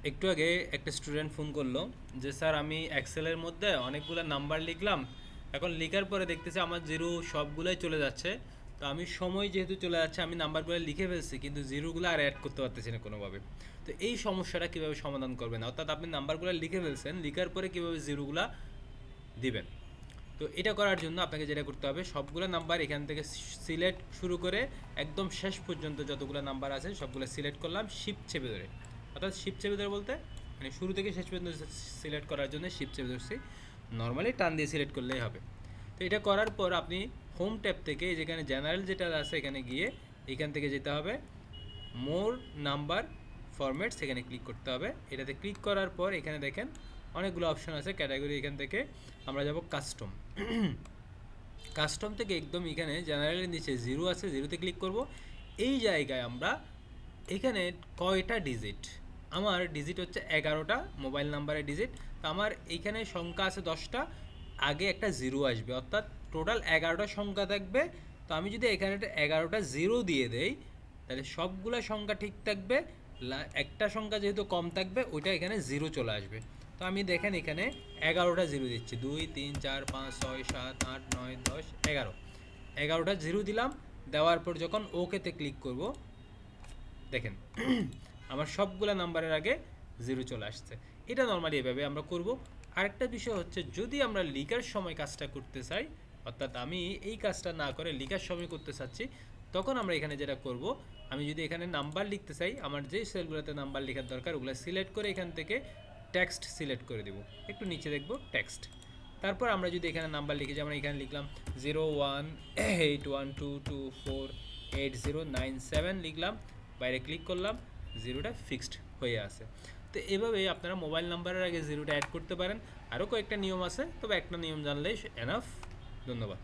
একটু আগে একটা স্টুডেন্ট ফোন করলো যে স্যার আমি এক্সেলের মধ্যে অনেকগুলো নাম্বার লিখলাম, এখন লেখার পরে দেখতেছি আমার জিরো সবগুলোই চলে যাচ্ছে। তো আমি সময় যেহেতু চলে যাচ্ছে আমি নাম্বারগুলো লিখে ফেলছি কিন্তু জিরোগুলো আর অ্যাড করতে পারতেছি না কোনোভাবে। তো এই সমস্যাটা কীভাবে সমাধান করবেন, অর্থাৎ আপনি নাম্বারগুলো লিখে ফেলছেন, লিখার পরে কীভাবে জিরোগুলো দিবেন। তো এটা করার জন্য আপনাকে যেটা করতে হবে, সবগুলো নাম্বার এখান থেকে সিলেক্ট শুরু করে একদম শেষ পর্যন্ত যতগুলো নাম্বার আছে সবগুলো সিলেক্ট করলাম শিফট চেপে ধরে। অর্থাৎ শিফট চেপে ধরে বলতে মানে শুরু থেকে শেষ পর্যন্ত সিলেক্ট করার জন্য শিফট চেপে ধরছি, নর্মালি টান দিয়ে সিলেক্ট করলেই হবে। তো এটা করার পর আপনি হোম ট্যাব থেকে যেখানে জেনারেল যেটা আছে এখানে গিয়ে এখান থেকে যেতে হবে মোর নাম্বার ফরম্যাট, সেখানে ক্লিক করতে হবে। এটাতে ক্লিক করার পর এখানে দেখেন অনেকগুলো অপশন আছে ক্যাটাগরি, এখান থেকে আমরা যাব কাস্টম। কাস্টম থেকে একদম এখানে জেনারেলের নিচে জিরো আছে, জিরোতে ক্লিক করব। এই জায়গায় আমরা এখানে কয়টা ডিজিট, আমার ডিজিট হচ্ছে 11টা মোবাইল নাম্বারের ডিজিট। তো আমার এইখানে সংখ্যা আছে 10টা, আগে একটা জিরো আসবে, অর্থাৎ টোটাল 11টা সংখ্যা থাকবে। তো আমি যদি এখানে 11টা জিরো দিয়ে দেই তাহলে সবগুলো সংখ্যা ঠিক থাকবে, একটা সংখ্যা যেহেতু কম থাকবে ওইটা এখানে জিরো চলে আসবে। তো আমি দেখেন এখানে 11টা জিরো দিচ্ছি, 2 3 4 5 6 7 8 9 10 11, 11টা জিরো দিলাম। দেওয়ার পর যখন ওকেতে ক্লিক করব দেখেন আমার সবগুলো নাম্বারের আগে জিরো চলে আসছে। এটা নর্মালি এভাবে আমরা করব। আরেকটা বিষয় হচ্ছে, যদি আমরা লিখার সময় কাজটা করতে চাই, অর্থাৎ আমি এই কাজটা না করে লিখার সময় করতে চাচ্ছি, তখন আমরা এখানে যেটা করব, আমি যদি এখানে নাম্বার লিখতে চাই, আমার যেই সেলগুলোতে নাম্বার লেখার দরকার ওগুলো সিলেক্ট করে এখান থেকে টেক্সট সিলেক্ট করে দেব। একটু নিচে দেখব টেক্সট। তারপর আমরা যদি এখানে নাম্বার লিখি, যেমন এখানে লিখলাম 0181224809 লিখলাম, বাইরে ক্লিক করলাম, জিরোটা ফিক্সড হয়ে আছে। তো এভাবেই আপনারা মোবাইল নাম্বারের আগে জিরোটা অ্যাড করতে পারেন। আরও কয়েকটা নিয়ম আছে, তবে একটা নিয়ম জানলেই এনাফ। ধন্যবাদ।